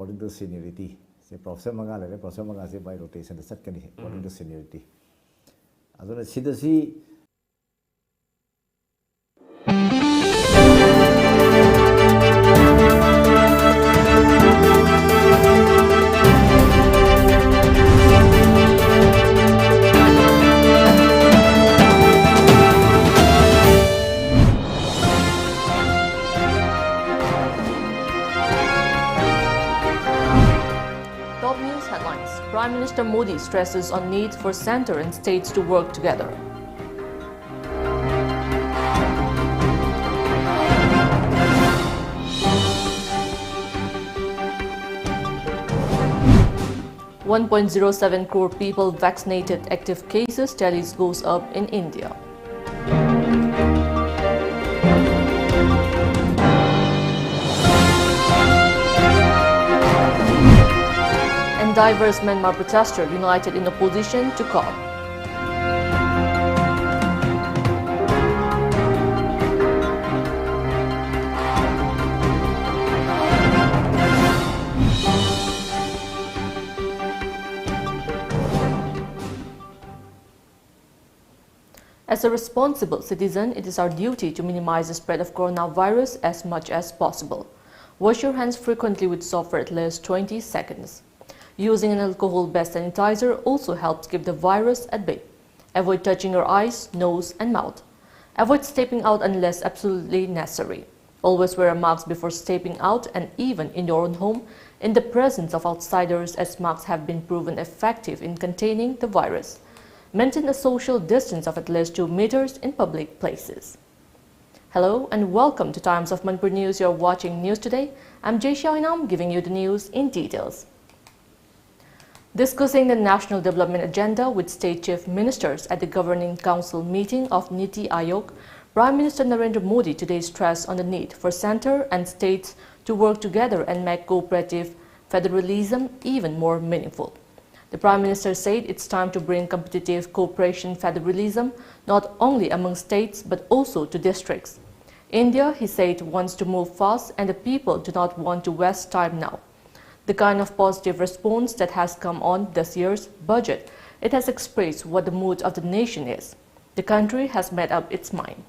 according to seniority. Say professor manga professor manga say by rotation the set kani according to seniority. Aduna sidasi Top news headlines. Prime Minister Modi stresses on need for centre and states to work together. $1.07 crore people vaccinated, active cases tallies goes up in India. And diverse Myanmar protesters united in opposition to COP. As a responsible citizen, it is our duty to minimize the spread of coronavirus as much as possible. Wash your hands frequently with soap for at least 20 seconds. Using an alcohol-based sanitizer also helps keep the virus at bay. Avoid touching your eyes, nose and mouth. Avoid stepping out unless absolutely necessary. Always wear a mask before stepping out and even in your own home in the presence of outsiders, as masks have been proven effective in containing the virus. Maintain a social distance of at least 2 meters in public places. Hello and welcome to Times of Manipur News. You're watching News Today. I'm JESSIA OINAM giving you the news in details. Discussing the National Development Agenda with State Chief Ministers at the Governing Council meeting of Niti Aayog, Prime Minister Narendra Modi today stressed on the need for centre and states to work together and make cooperative federalism even more meaningful. The Prime Minister said it's time to bring competitive cooperation federalism not only among states but also to districts. India, he said, wants to move fast and the people do not want to waste time now. The kind of positive response that has come on this year's budget, it has expressed what the mood of the nation is. The country has made up its mind.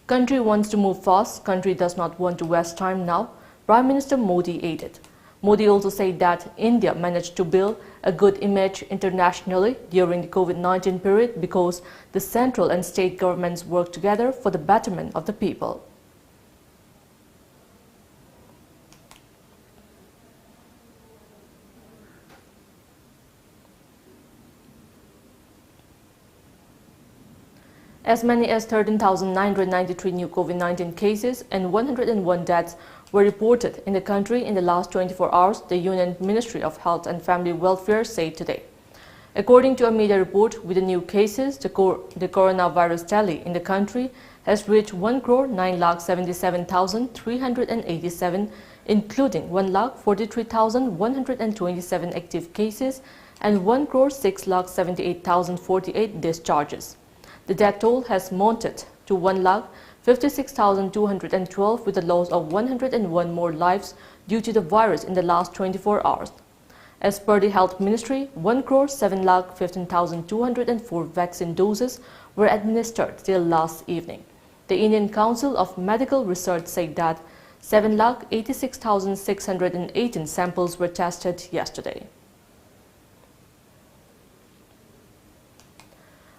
Country wants to move fast, country does not want to waste time now, Prime Minister Modi added. Modi also said that India managed to build a good image internationally during the COVID-19 period because the central and state governments work together for the betterment of the people. As many as 13,993 new COVID-19 cases and 101 deaths were reported in the country in the last 24 hours, the Union Ministry of Health and Family Welfare said today. According to a media report, with the new cases, the coronavirus tally in the country has reached 1,977,387, including 1,43,127 active cases and 1,678,048 discharges. The death toll has mounted to 1,56,212 with the loss of 101 more lives due to the virus in the last 24 hours. As per the Health Ministry, 1,07,15,204 vaccine doses were administered till last evening. The Indian Council of Medical Research said that 7,86,618 samples were tested yesterday.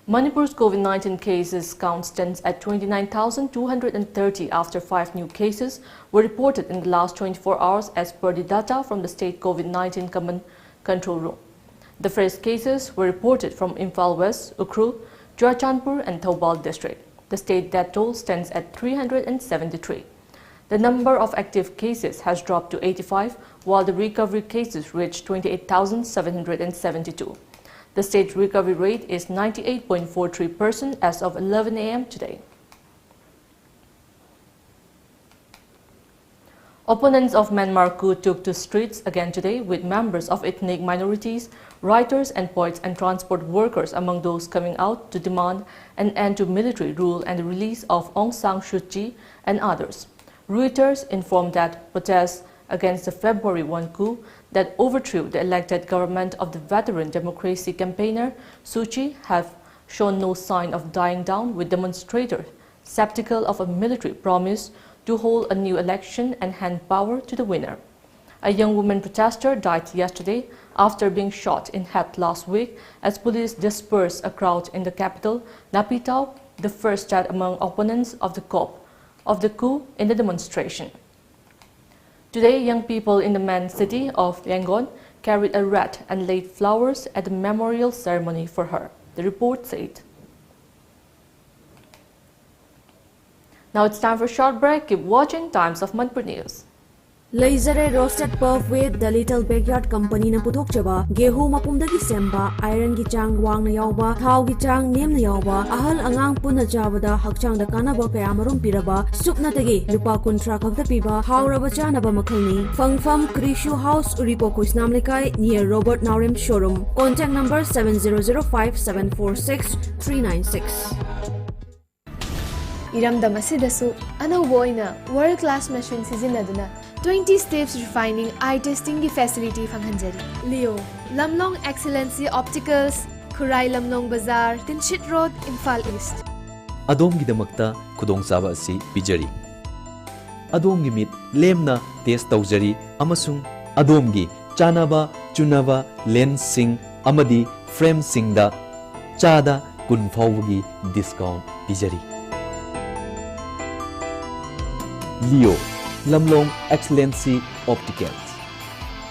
Manipur's COVID-19 cases count stands at 29,230 after 5 new cases were reported in the last 24 hours as per the data from the State COVID-19 Command Control Room. The first cases were reported from Imphal West, Ukhrul, Churachandpur and Thoubal district. The state death toll stands at 373. The number of active cases has dropped to 85, while the recovery cases reached 28,772. The state recovery rate is 98.43% as of 11 a.m. today. Opponents of Myanmar coup took to streets again today with members of ethnic minorities, writers and poets and transport workers among those coming out to demand an end to military rule and the release of Aung San Suu Kyi and others. Reuters informed that protests against the February 1 coup that overthrew the elected government of the veteran democracy campaigner Suu Kyi have shown no sign of dying down, with demonstrators skeptical of a military promise to hold a new election and hand power to the winner. A young woman protester died yesterday after being shot in head last week as police dispersed a crowd in the capital, Naypyidaw, the first death among opponents of the coup in the demonstration. Today, young people in the main city of Yangon carried a wreath and laid flowers at the memorial ceremony for her, the report said. Now it's time for a short break. Keep watching Times of Manipur News. Leizare roasted puff with the Little Backyard Company na putok chaba gehu mapumdagi semba iron gi chang wang na yawba thau gi chang nem na yawba ahal angang puna jabada hakchang da kanaba kaya marum piraba supna tagi lupa kuntra khakta piba hauraba chanaba makhalni fangfam Krishu House Uripo Kuisnam Lekai near Robert Naurem showroom. Contact number 7005746396. Iramdam asidasu anauba oina world class machine sizinaduna 20 steps refining eye testing facility fanghanjari. Leo Lamlong Excellency Opticals, Khurai Lamlong Bazaar, Tinshit Road, Imphal East. Adom gidamakta kudong saba asi pijari. Adom gi mit lemna test tawjari amasung adom gi chanaba chunaba lens sing amadi frame singda chada kun fawgi discount pijari. Leo Lamlong Excellency Opticals,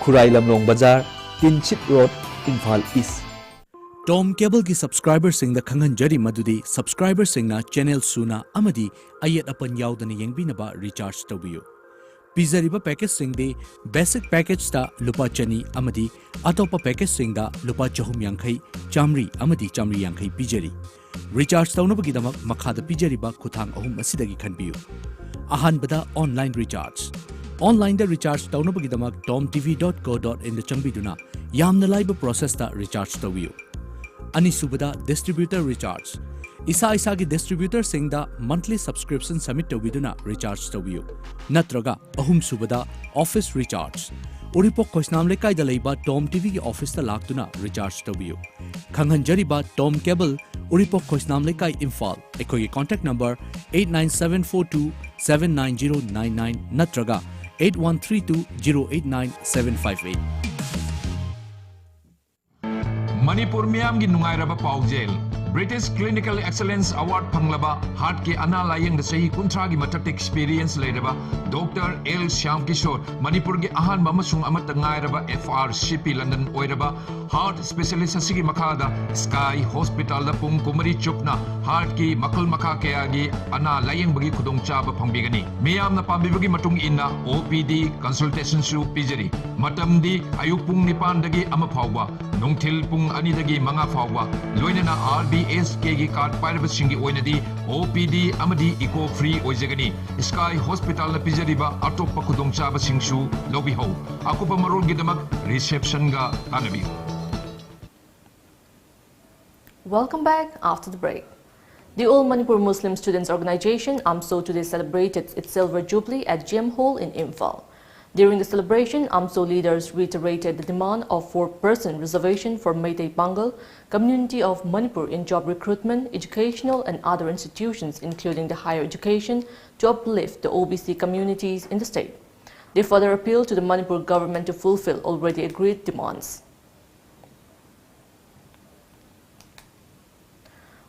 Khurai Lamlong Bazaar, Tinshit Road, Imphal East. Tom Cable ki subscriber sing da khangan jari madudi subscriber sing na channel suna amadi ayat apan yaudana yengbinaba recharge tawbiyo. Pizariba package sing de basic package ta lupa chani amadi atopa package sing da lupa chahum yankhai chamri amadi chamri yankhai pijari. Recharge tawnabagi damak makhada pijariba khuthang ahum asidagi khanbiyo. Ahanbada online recharge. Online da recharge tawnabagidamak tomtv.co.in da changbiduna yamna laiba process ta recharge tawiyo. Anisubada distributor recharge. Isa gi distributor sing da monthly subscription submit tawiduna recharge tawiyo. Natraga ahum subada office recharge. Uripok Koisnam Lekai da leiba Tom TV ki office ta laktuna recharge tawiyo. Khanghanjariba Tom Cable Uripok Koisnam Lekai Imphal. Ekoi contact number 89742790999 natraga 8132089758. Manipur Miyam gi nungairaba paujel. British Clinical Excellence Award Panglaba Heart ke ana layang da sahi kuntra gi matak experience leiraba Dr. L. Shyam Kishore Manipur gi ahan mamasung amat ngairaba FRCP London oiraba Heart Specialist asigi makada Sky Hospital da pung kumari chupna heart ki makal makha kaya gi ana layang bagi khudong chaba phangbigani miyam na pambibagi matung inna OPD consultation su pijari matam di ayuk pung nipan dagi ama phawba nongthil pung ani dagi manga phawba loinana RBSK gi card pairaba singi oinadi OPD amadi eco free oijagani Sky Hospital na pijariba atoppa khudong chaba singsu lobi ho akupa marul gi damak reception ga tanabi. Welcome back after the break. The All Manipur Muslim Students Organization AMSO today celebrated its silver jubilee at GM Hall in Imphal. During the celebration, AMSO leaders reiterated the demand of 4% reservation for Meitei Pangal community of Manipur in job recruitment, educational and other institutions, including the higher education, to uplift the OBC communities in the state. They further appealed to the Manipur government to fulfill already agreed demands.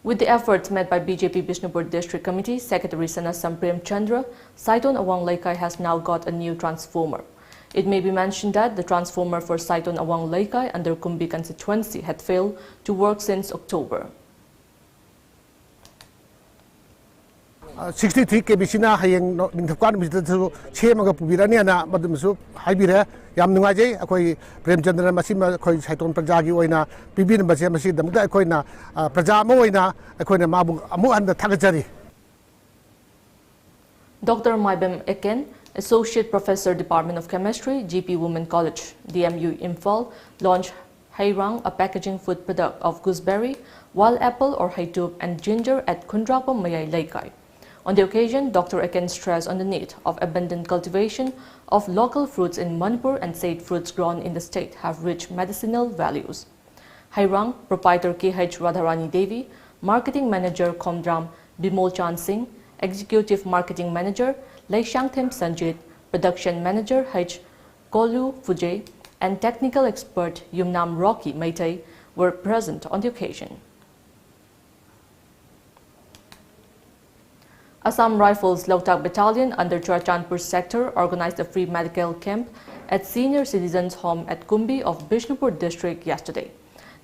With the efforts made by BJP Bishnupur District Committee, Secretary Sana Samprem Chandra, Saiton Awang Laikai has now got a new transformer. It may be mentioned that the transformer for Saiton Awang Laikai under Kumbi constituency had failed to work since October. 63 kbcna hayeng ningthapkan misu chemaga pubirani na madumsu haibire yam nungajai akoi premchandra masima khoi saiton praja gi oina pibin base masi damda akoina praja ma oina akoina mabu amu anda thagajari. Dr. Maibem Eken, Associate Professor, Department of Chemistry, GP Women College, DMU Imphal, launched Hairang, a packaging food product of gooseberry, wild apple or haitub and ginger at Kundrapam Mayai Laikai. On the occasion, Dr. Eken stressed on the need of abundant cultivation of local fruits in Manipur and said fruits grown in the state have rich medicinal values. Hairang, proprietor KH Radharani Devi, marketing manager Komdram Bimol Chan Singh, executive marketing manager Leishangthem Sanjit, production manager H. Kolu Fuje, and technical expert Yumnam Rocky Maitai were present on the occasion. Assam Rifles Loktak Battalion under Churachandpur sector organized a free medical camp at senior citizens' home at Kumbi of Bishnupur district yesterday.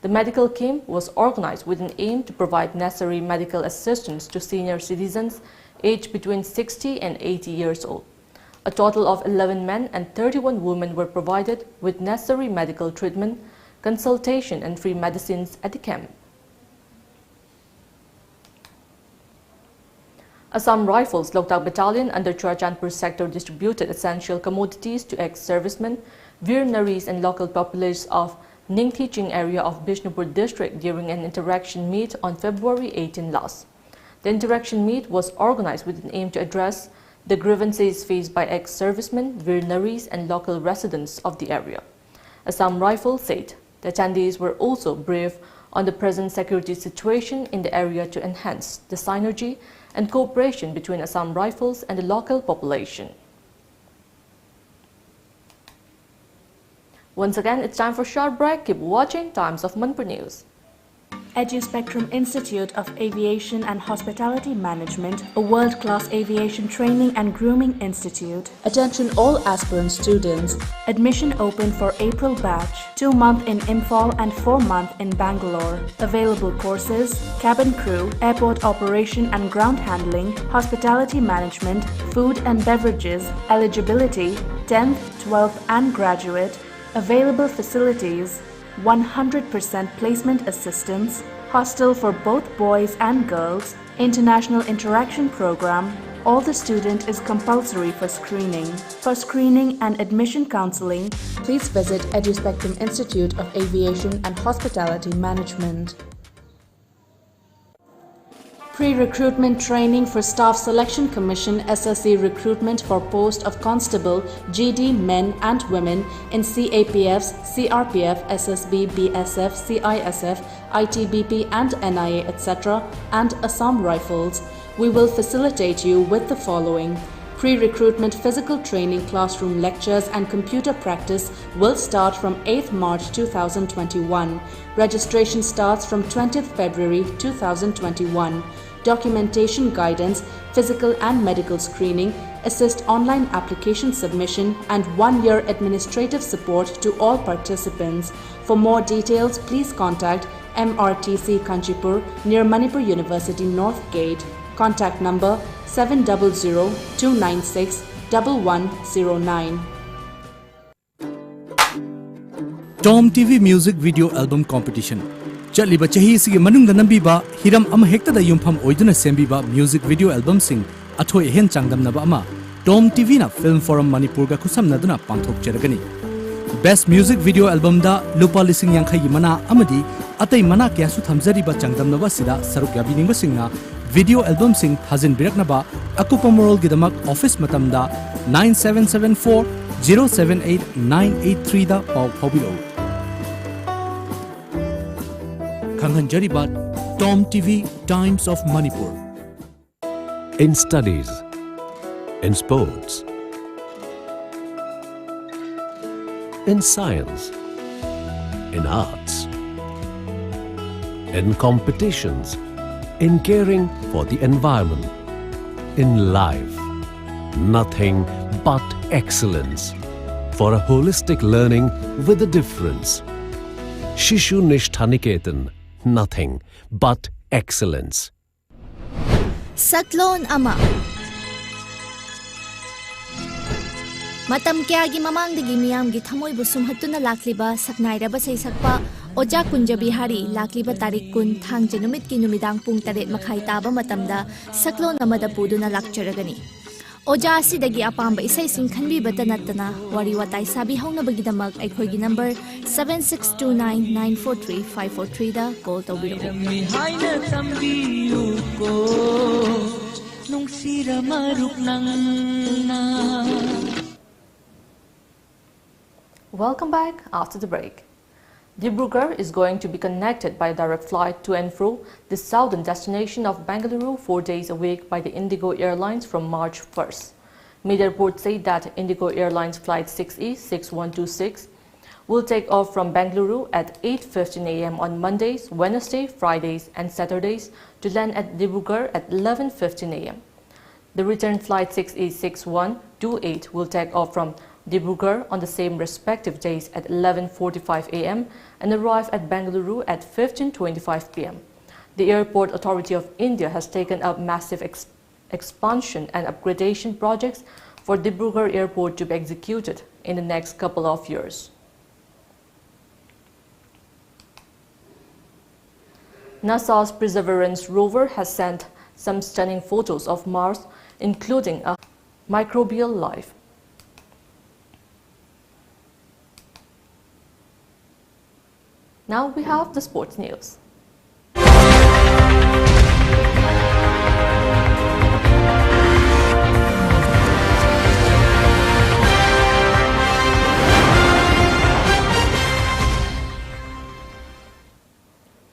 The medical camp was organized with an aim to provide necessary medical assistance to senior citizens aged between 60 and 80 years old. A total of 11 men and 31 women were provided with necessary medical treatment, consultation and free medicines at the camp. Assam Rifles Loktak Battalion under Churachandpur sector distributed essential commodities to ex-servicemen, Veer Naris and local populace of Ningthi-Ching area of Bishnupur district during an interaction meet on February 18 last. The interaction meet was organized with an aim to address the grievances faced by ex-servicemen, Veer Naris and local residents of the area. Assam Rifles said the attendees were also briefed on the present security situation in the area to enhance the synergy and cooperation between Assam Rifles and the local population. Once again, it's time for a short break. Keep watching Times of Manipur News. EduSpectrum Institute of Aviation and Hospitality Management, a world-class aviation training and grooming institute. Attention all aspirant students. Admission open for April batch. 2-month in Imphal and 4-month in Bangalore. Available courses: cabin crew, airport operation and ground handling, hospitality management, food and beverages. Eligibility: 10th, 12th and graduate. Available facilities: 100% placement assistance, hostel for both boys and girls, international interaction program. All the student is compulsory for screening. For screening and admission counseling, please visit EduSpectrum Institute of Aviation and Hospitality Management. Pre-recruitment training for Staff Selection Commission SSC recruitment for post of Constable, GD men and women in CAPFs, CRPF, SSB, BSF, CISF, ITBP and NIA etc. and Assam Rifles. We will facilitate you with the following. Pre-recruitment physical training classroom lectures and computer practice will start from 8th March 2021. Registration starts from 20th February 2021. Documentation guidance, physical and medical screening, assist online application submission and 1-year administrative support to all participants. For more details, please contact MRTC Kanchipur near Manipur University North Gate. Contact number 700-296-1109. TOMTV Music Video Album Competition. Chaliba chahi sigi manung da nambiba hiram ama hekta da yumpham oiduna sembiba music video album sing athoi hen changdam na ba ama TOMTV na Film Forum Manipur ga khusam na duna pangthok cheragani. Best Music Video Album da lupa lising yankhai mana amadi atai mana kya su thamjari ba changdam na ba sida saruk yabi ning ba singna video album sing thazin birak na ba akupa moral gidamak office matam da 9774 078 983 da pau phobilo. Kanganjaribat TOMTV Times of Manipur. In studies, in sports, in science, in arts, in competitions, in caring for the environment, in life, nothing but excellence for a holistic learning with a difference. Shishu Nishthaniketan, nothing but excellence. Saklon Ama Matam kyagi mamangdagi miyamgi thamoibu sumhatuna lakliba saknairaba seisakpa Oja Kunja Bihari lakliba tarik kun thangje numitki numidang pung 8 makhai taba matamda saklon amada puduna lakcharagani. Oja asidagi apamba isai sing khanbibata natana wari watai sabi haunabagidamak aikhoigi number 7629943543 da call tawbiro. Welcome back after the break. Dibrugarh is going to be connected by a direct flight to and fro the southern destination of Bengaluru 4 days a week by the Indigo Airlines from March 1st. Media reports say that Indigo Airlines Flight 6E6126 will take off from Bengaluru at 8:15 a.m. on Mondays, Wednesdays, Fridays and Saturdays to land at Dibrugarh at 11:15 a.m. The return flight 6E6128 will take off from Dibrugarh on the same respective days at 11:45 a.m. and arrive at Bengaluru at 15:25 p.m. The Airport Authority of India has taken up massive expansion and upgradation projects for Dibrugarh Airport to be executed in the next couple of years. NASA's Perseverance rover has sent some stunning photos of Mars, including a microbial life. Now we have the sports news.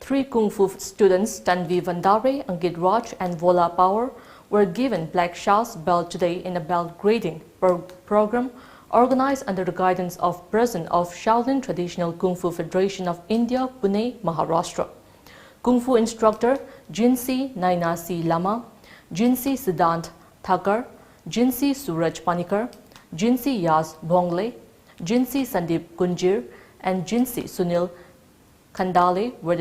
Three Kung Fu students, Tanvi Vandare, Angit Raj and Vola Power, were given Black Shah's belt today in a belt grading program organized under the guidance of President of Shaolin Traditional Kung Fu Federation of India, Pune, Maharashtra. Kung Fu instructor Jinsi Nainasi Lama, Jinsi Siddhant Thakur, Jinsi Suraj Panikar, Jinsi Yas Bhongle, Jinsi Sandeep Kunjir, and Jinsi Sunil Kandale were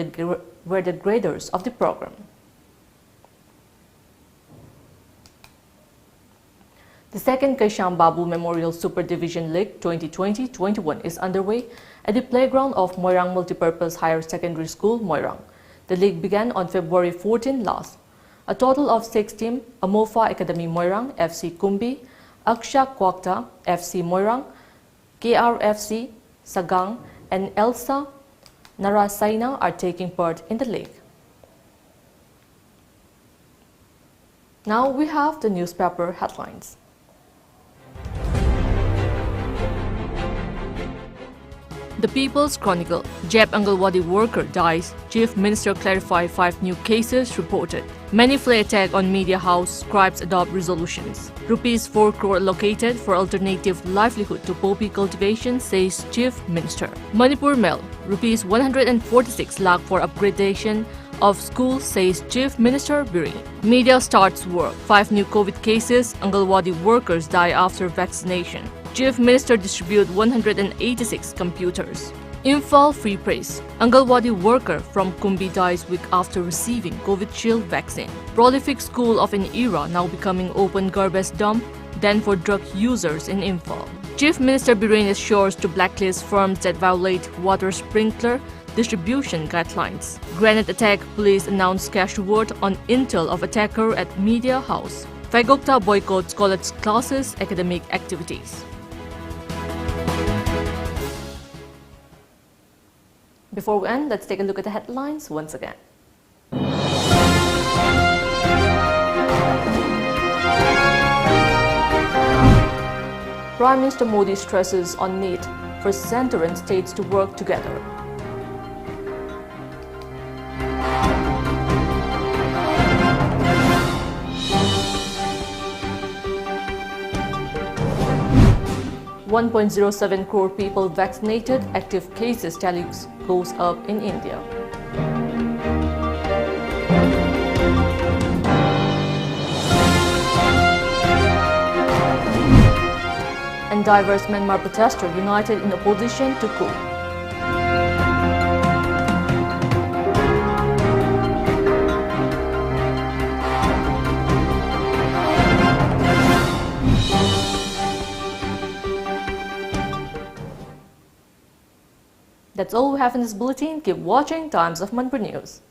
the graders of the program. The second Kaisham Babu Memorial Super Division League 2020-21 is underway at the playground of Moirang Multipurpose Higher Secondary School, Moirang. The league began on February 14 last. A total of 6 teams, Amofa Academy Moirang, FC Kumbi, Aksha Kwakta, FC Moirang, KRFC, Sagang, and Elsa Narasaina are taking part in the league. Now we have the newspaper headlines. The People's Chronicle. Jeb Angalwadi worker dies. Chief Minister clarify 5 new cases reported. Many flee attack on Media House. Scribes adopt resolutions. Rupees 4 crore allocated for alternative livelihood to poppy cultivation, says Chief Minister. Manipur Mail. Rupees 146 lakh for upgradation of schools, says Chief Minister Biri. Media starts work. 5 new COVID cases. Angalwadi workers die after vaccination. Chief Minister distribute 186 computers. Imphal Free Press. Angalwadi worker from Kumbi dies week after receiving Covishield vaccine. Prolific school of an era now becoming open garbage dump, then for drug users in Imphal. Chief Minister Biren assures to blacklist firms that violate water sprinkler distribution guidelines. Grenade attack, police announced cash reward on intel of attacker at Media House. Faigokta boycotts college classes, academic activities. Before we end, let's take a look at the headlines once again. Prime Minister Modi stresses on need for centre and states to work together. .07 crore people vaccinated, active cases tally goes up in India. And diverse Myanmar protesters united in opposition to coup. That's all we have in this bulletin. Keep watching Times of Manipur News.